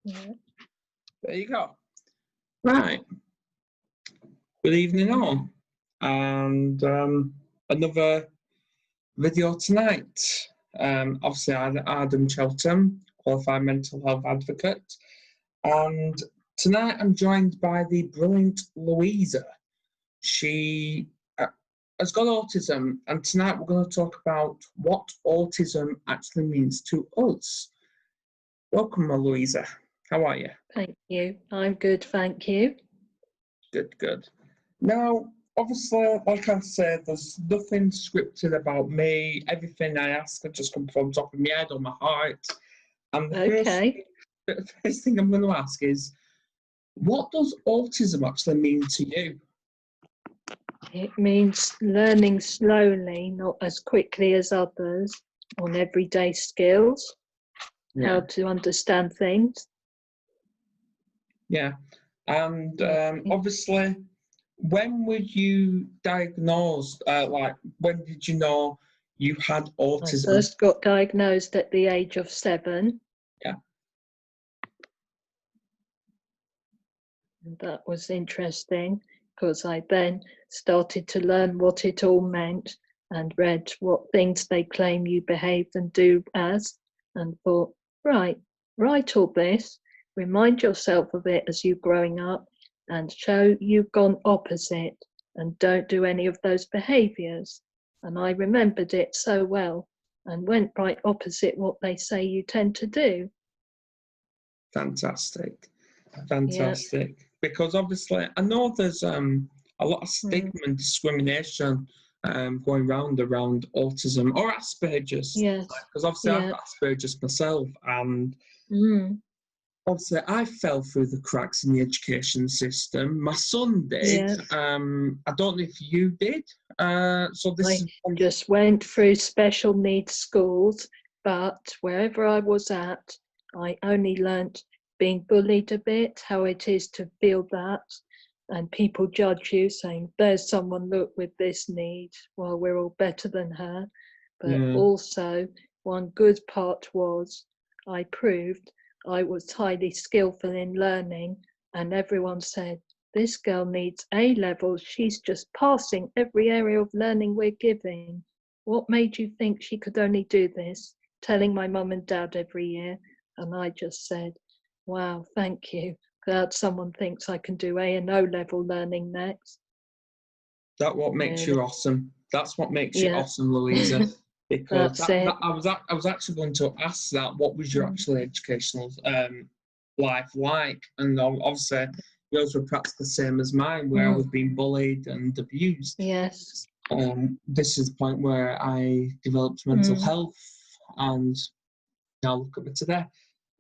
Yeah. There you go. Right. Good evening all. And another video tonight. Obviously, I'm Adam Cheltham, qualified mental health advocate. And tonight I'm joined by the brilliant Louisa. She has got autism, and tonight we're going to talk about what autism actually means to us. Welcome, Louisa. How are you? Thank you. I'm good, thank you. Good, good. Now, obviously, like I said, there's nothing scripted about me. Everything I ask, I just come from the top of my head or my heart. And the first thing I'm going to ask is, what does autism actually mean to you? It means learning slowly, not as quickly as others, on everyday skills, how to understand things. Yeah. And obviously, when were you diagnosed? When did you know you had autism? I first got diagnosed at the age of 7. Yeah. And that was interesting, because I then started to learn what it all meant and read what things they claim you behave and do as, and thought, right, write all this, remind yourself of it as you're growing up, and show you've gone opposite and don't do any of those behaviours. And I remembered it so well and went right opposite what they say you tend to do. Fantastic. Fantastic. Yeah. Because obviously, I know there's a lot of stigma and discrimination going around autism or Asperger's. Yes. Because obviously I've got Asperger's myself, and obviously I fell through the cracks in the education system. My son did. Yes. I don't know if you did. I just went through special needs schools, but wherever I was at, I only learnt being bullied a bit, how it is to feel that, and people judge you, saying, there's someone, look, with this need, well, we're all better than her. But also, one good part was I proved I was highly skillful in learning, and everyone said, this girl needs A levels, she's just passing every area of learning we're giving. What made you think she could only do this? Telling my mum and dad every year. And I just said, wow, thank you. Glad someone thinks I can do A and O level learning next. That's what makes you awesome. That's what makes you awesome, Louisa. Because I was actually going to ask that. What was your actual educational life like? And obviously, yours were practically the same as mine, where I was being bullied and abused. Yes. This is the point where I developed mental health, and now look at me today.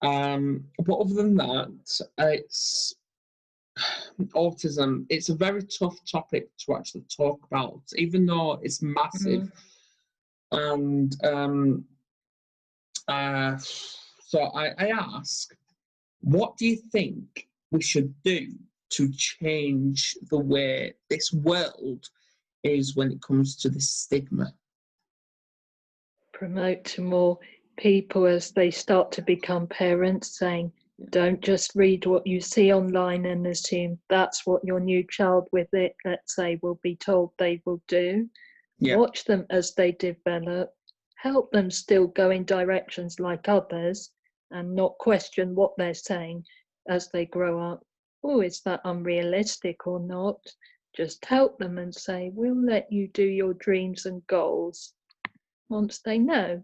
But other than that, it's autism. It's a very tough topic to actually talk about, even though it's massive. And so I ask, what do you think we should do to change the way this world is when it comes to this stigma? Promote to more people as they start to become parents, saying, don't just read what you see online and assume that's what your new child with it, let's say, will be told they will do. Yeah. Watch them as they develop, help them still go in directions like others and not question what they're saying as they grow up. Oh, is that unrealistic or not? Just help them and say, we'll let you do your dreams and goals once they know.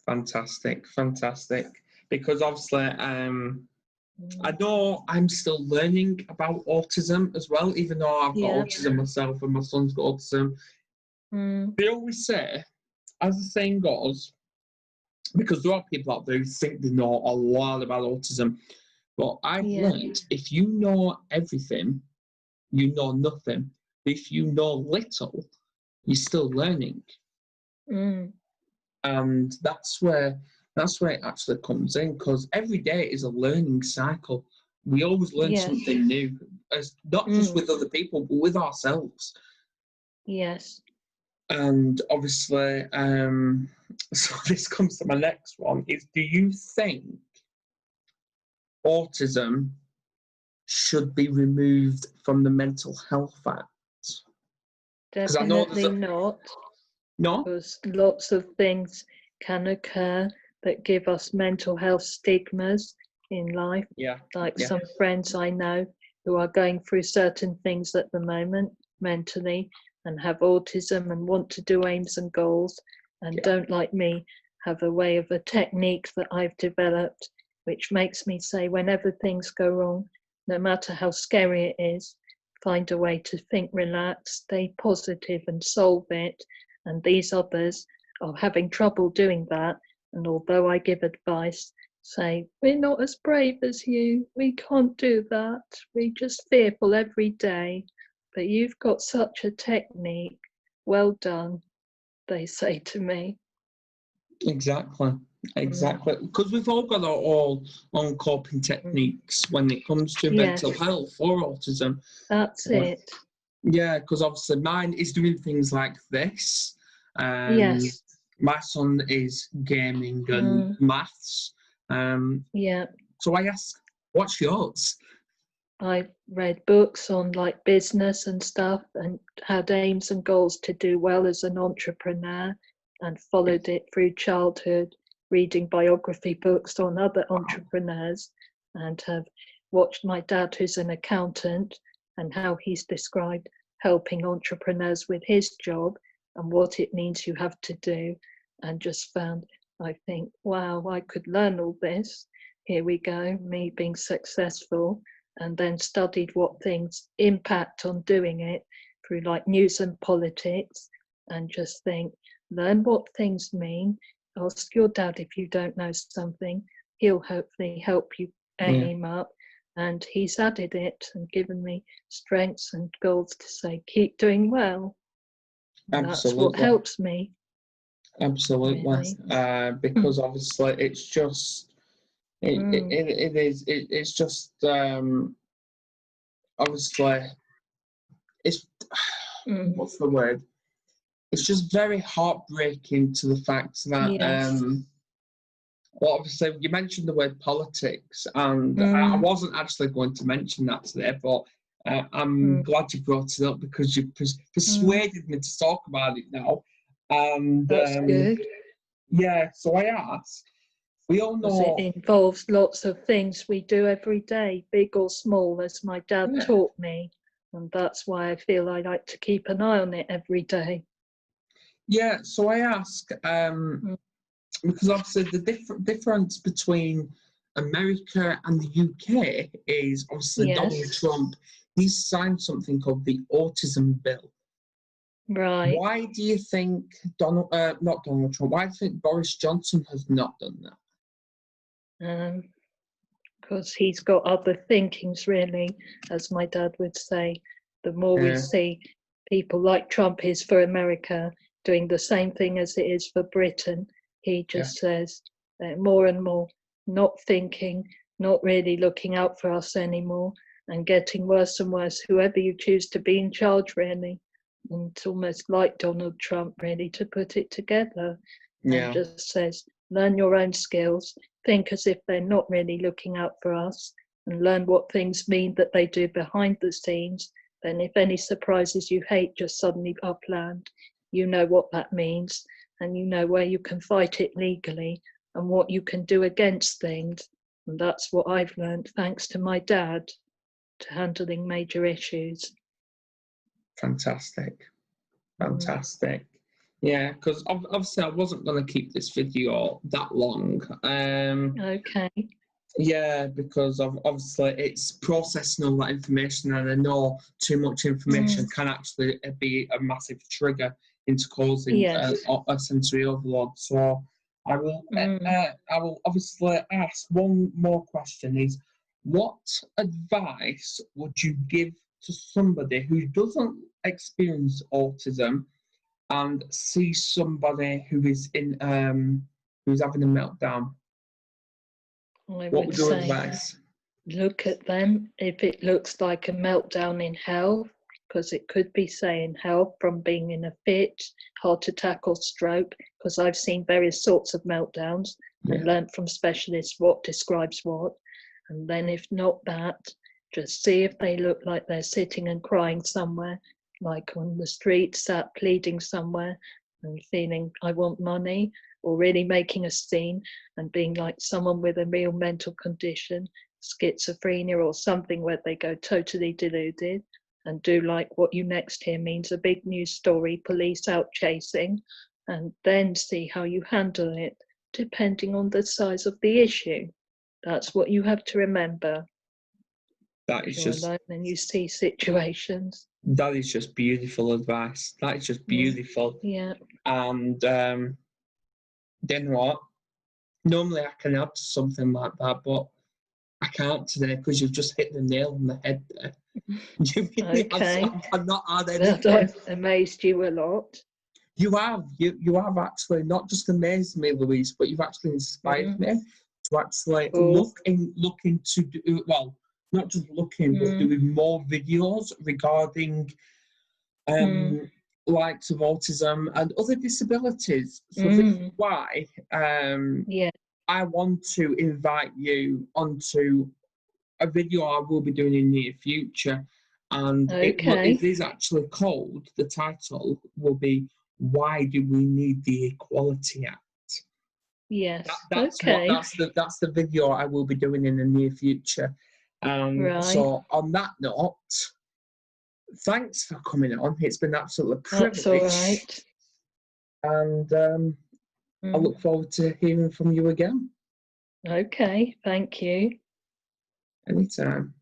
Fantastic, fantastic. Because obviously, I know I'm still learning about autism as well, even though I've got autism myself and my son's got autism. They always say, as the saying goes, because there are people out there who think they know a lot about autism, but I've learned if you know everything, you know nothing. If you know little, you're still learning. And that's where it actually comes in, because every day is a learning cycle. We always learn something new, not just with other people, but with ourselves. Yes. And obviously, so this comes to my next one, is do you think autism should be removed from the Mental Health Act? Because I know there's Definitely not, no. because lots of things can occur that give us mental health stigmas in life. Yeah. Like Yeah. some friends I know who are going through certain things at the moment mentally and have autism and want to do aims and goals and Yeah. don't, like me, have a way of a technique that I've developed, which makes me say whenever things go wrong, no matter how scary it is, find a way to think, relax, stay positive and solve it. And these others are having trouble doing that. And although I give advice, say, we're not as brave as you, we can't do that, we're just fearful every day, but you've got such a technique, well done, they say to me. Exactly. Because we've all got our own coping techniques when it comes to Yes, mental health or autism. that's it. Yeah, because obviously mine is doing things like this. Yes. My son is gaming and maths. Yeah, So I ask, what's yours? I read books on like business and stuff and had aims and goals to do well as an entrepreneur and followed it through childhood, reading biography books on other entrepreneurs, and have watched my dad, who's an accountant, and how he's described helping entrepreneurs with his job and what it means you have to do, and just found, I think, wow, I could learn all this. Here we go, me being successful, and then studied what things impact on doing it through like news and politics, and just think, learn what things mean. Ask your dad if you don't know something. He'll hopefully help you aim up. And he's added it and given me strengths and goals to say, keep doing well. And that's what Absolutely. helps me. Absolutely. Really. Because obviously it's just, it's just, obviously, it's, what's the word? It's just very heartbreaking to the fact that, Yes. well, obviously, you mentioned the word politics, and I wasn't actually going to mention that today, but I'm glad you brought it up because you persuaded me to talk about it now. And That's good. yeah, so I asked, we all Because know. it involves lots of things we do every day, big or small, as my dad taught me. And that's why I feel I like to keep an eye on it every day. Yeah, so I ask, because obviously the difference between America and the UK is obviously Donald Trump, he's signed something called the Autism Bill. Right. Why do you think not Donald Trump, why do you think Boris Johnson has not done that? Because he's got other thinkings, really, as my dad would say. The more we see people like Trump is for America doing the same thing as it is for Britain, he just says that more and more not thinking, not really looking out for us anymore, and getting worse and worse, whoever you choose to be in charge, really. And it's almost like Donald Trump, really, to put it together. And just says, learn your own skills, think as if they're not really looking out for us, and learn what things mean that they do behind the scenes. Then if any surprises you hate just suddenly upland, you know what that means, and you know where you can fight it legally and what you can do against things. And that's what I've learned thanks to my dad, to handling major issues. Fantastic. Yeah, because obviously I wasn't going to keep this video that long. Okay. Yeah, because obviously it's processing all that information, and I know too much information can actually be a massive trigger into causing a sensory overload. So I will obviously ask one more question: is what advice would you give to somebody who doesn't experience autism and sees somebody who is in who's having a meltdown? I What would would your say, advice? look at them if it looks like a meltdown in health, because it could be, say, in health from being in a fit, heart attack or stroke, because I've seen various sorts of meltdowns and learnt from specialists what describes what. And then if not that, just see if they look like they're sitting and crying somewhere, like on the street, sat pleading somewhere and feeling, I want money, or really making a scene and being like someone with a real mental condition, schizophrenia or something where they go totally deluded and do like what you next hear means a big news story, police out chasing, and then see how you handle it depending on the size of the issue. That's what you have to remember. That is You're just alone and you see situations. that is just beautiful advice. That is just beautiful. Yeah. And then what? Normally I can add to something like that, but I can't today because you've just hit the nail on the head there. You really Okay. have, I cannot add That anything. I've amazed you a lot. You have actually not just amazed me, Louise, but you've actually inspired me to actually Cool. look into well, not just looking, but doing more videos regarding likes of autism and other disabilities. So this is why Yeah. I want to invite you onto a video I will be doing in the near future, and it is actually called, the title will be, Why Do We Need the Equality Act? Yes. That's the video I will be doing in the near future. Right. So on that note, thanks for coming on. It's been absolutely a That's all privilege. right. And I look forward to hearing from you again. Okay. Thank you. Anytime.